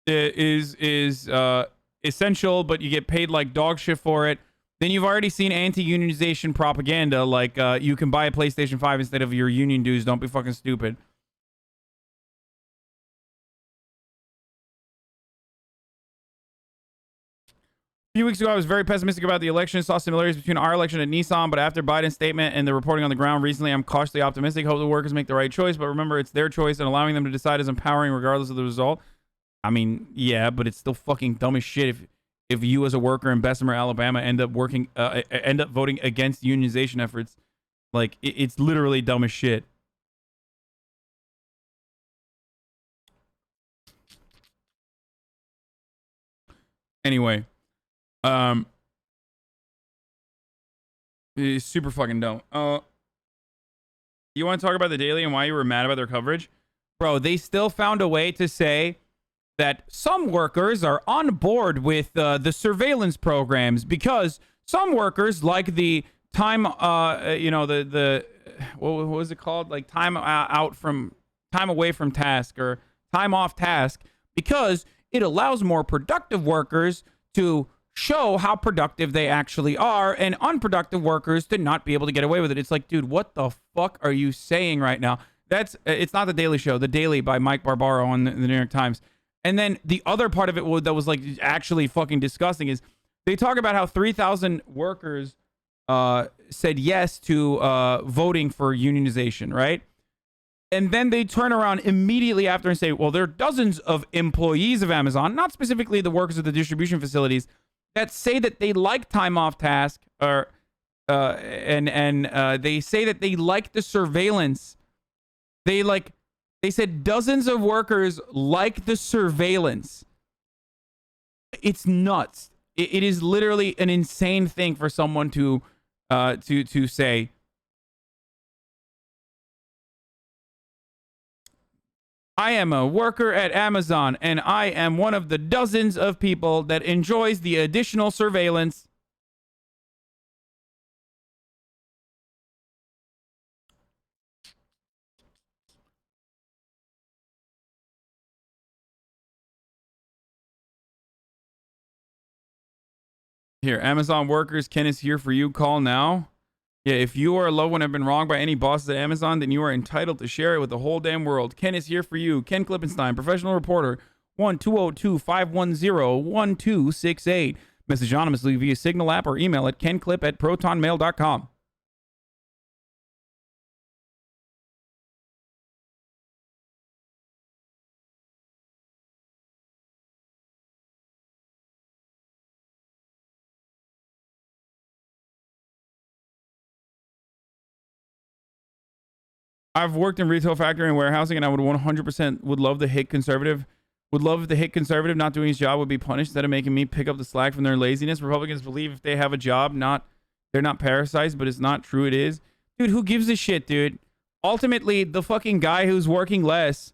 is essential, but you get paid like dog shit for it, then you've already seen anti-unionization propaganda. Like you can buy a PlayStation 5 instead of your union dues. Don't be fucking stupid. A few weeks ago, I was very pessimistic about the election. Saw similarities between our election and Nissan, but after Biden's statement and the reporting on the ground recently, I'm cautiously optimistic. Hope the workers make the right choice, but remember, it's their choice, and allowing them to decide is empowering regardless of the result. I mean, yeah, but it's still fucking dumb as shit if you as a worker in Bessemer, Alabama, end up voting against unionization efforts. Like, it's literally dumb as shit. Anyway. It's super fucking dumb. You want to talk about the Daily and why you were mad about their coverage? Bro, they still found a way to say that some workers are on board with the surveillance programs because some workers like the time, you know, what was it called? Like time away from task or time off task, because it allows more productive workers to show how productive they actually are and unproductive workers to not be able to get away with it. It's like, dude, what the fuck are you saying right now? It's not The Daily Show, The Daily by Mike Barbaro on the New York Times. And then the other part of it that was like actually fucking disgusting is they talk about how 3,000 workers said yes to voting for unionization, right? And then they turn around immediately after and say, well, there are dozens of employees of Amazon, not specifically the workers of the distribution facilities, that say that they like time off task, or and they say that they like the surveillance. They said dozens of workers like the surveillance. It's nuts. It is literally an insane thing for someone to say. I am a worker at Amazon, and I am one of the dozens of people that enjoys the additional surveillance. Here, Amazon workers, Ken is here for you. Call now. Yeah, if you or a loved one have been wronged by any bosses at Amazon, then you are entitled to share it with the whole damn world. Ken is here for you. Ken Klippenstein, professional reporter, 1-202-510-1268. Message anonymously via Signal app or email at kenclip@protonmail.com. I've worked in retail, factory, and warehousing, and I would 100% would love to hit conservative. Would love to hit conservative not doing his job would be punished instead of making me pick up the slack from their laziness. Republicans believe if they have a job, they're not parasites, but it's not true. It is. Dude, who gives a shit, dude? Ultimately, the fucking guy who's working less,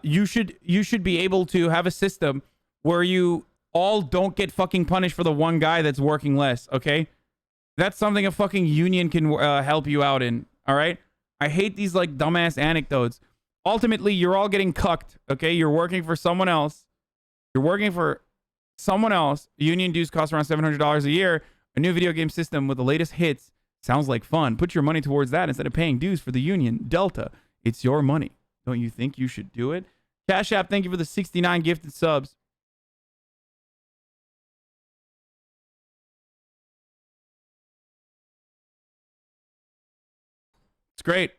you should be able to have a system where you all don't get fucking punished for the one guy that's working less, okay? That's something a fucking union can help you out in, all right? I hate these like dumbass anecdotes. Ultimately, you're all getting cucked, okay? You're working for someone else. Union dues cost around $700 a year. A new video game system with the latest hits sounds like fun. Put your money towards that instead of paying dues for the union. Delta, it's your money. Don't you think you should do it? Cash App, thank you for the 69 gifted subs. It's great.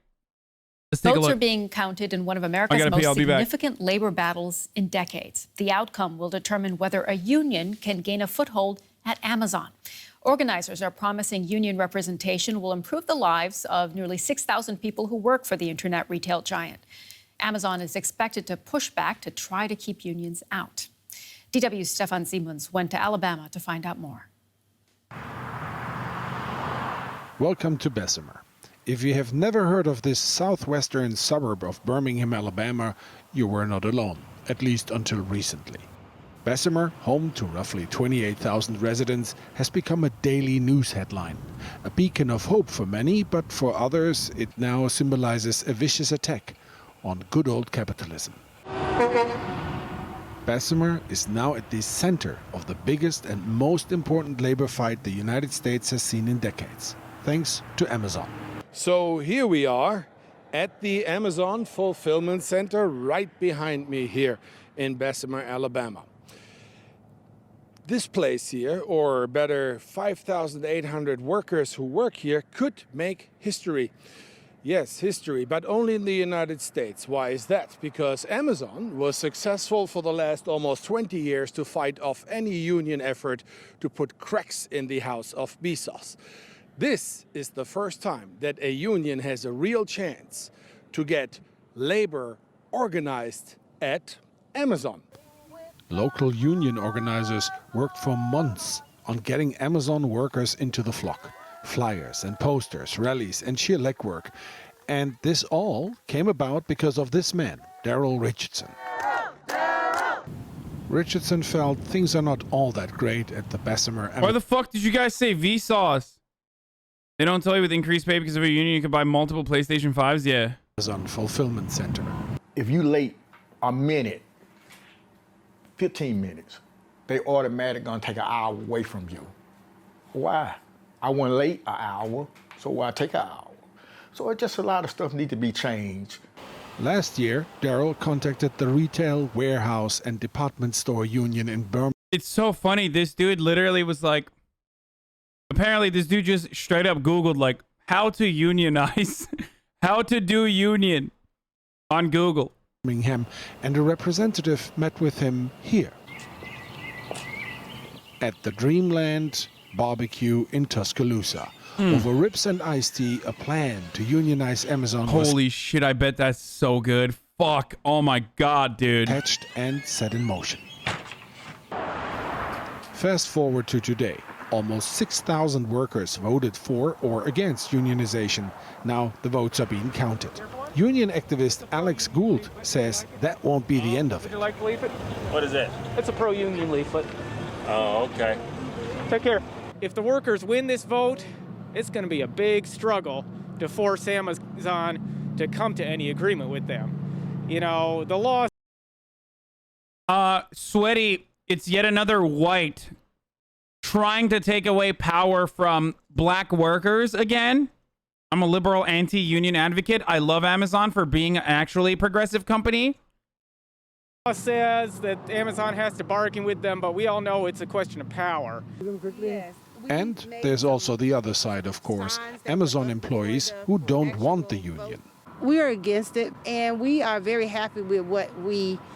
Let's take a Votes look. are being counted in one of America's most significant labor battles in decades. The outcome will determine whether a union can gain a foothold at Amazon. Organizers are promising union representation will improve the lives of nearly 6,000 people who work for the internet retail giant. Amazon is expected to push back to try to keep unions out. DW's Stefan Simons went to Alabama to find out more. Welcome to Bessemer. If you have never heard of this southwestern suburb of Birmingham, Alabama, you were not alone, at least until recently. Bessemer, home to roughly 28,000 residents, has become a daily news headline. A beacon of hope for many, but for others it now symbolizes a vicious attack on good old capitalism. Bessemer is now at the center of the biggest and most important labor fight the United States has seen in decades, thanks to Amazon. So here we are at the Amazon Fulfillment Center right behind me here in Bessemer, Alabama. This place here, or better 5,800 workers who work here, could make history. Yes, history, but only in the United States. Why is that? Because Amazon was successful for the last almost 20 years to fight off any union effort to put cracks in the house of Bezos. This is the first time that a union has a real chance to get labor organized at Amazon. Local union organizers worked for months on getting Amazon workers into the flock. Flyers and posters, rallies and sheer legwork. And this all came about because of this man, Daryl Richardson. Richardson felt things are not all that great at the Bessemer. Why the fuck did you guys say Vsauce? They don't tell you with increased pay because of a union you can buy multiple PlayStation 5s? Yeah. Amazon Fulfillment Center. If you late a minute, 15 minutes, they automatically gonna take an hour away from you. Why? I went late an hour, so why take an hour? So it's just a lot of stuff need to be changed. Last year, Daryl contacted the retail, warehouse, and department store union in Birmingham. It's so funny. This dude literally was like, apparently this dude just straight up Googled like how to unionize, how to do union on Google. And a representative met with him here at the Dreamland Barbecue in Tuscaloosa. Over ribs and iced tea, a plan to unionize Amazon. Holy shit, I bet that's so good. Fuck. Oh my god, dude. Hatched and set in motion. Fast forward to today. Almost 6,000 workers voted for or against unionization. Now the votes are being counted. Union activist Alex Gould says that won't be the end of it. Would you like to leaflet? What is it? It's a pro-union leaflet. Oh, okay. Take care. If the workers win this vote, it's going to be a big struggle to force Amazon to come to any agreement with them. You know, the law... Sweaty, it's yet another white trying to take away power from black workers again. I'm a liberal anti-union advocate. I love Amazon for being actually a progressive company. Law says that Amazon has to bargain with them, but we all know it's a question of power. Yes. And there's also the other side, of course, Amazon employees who don't want the union. We are against it, and we are very happy with what we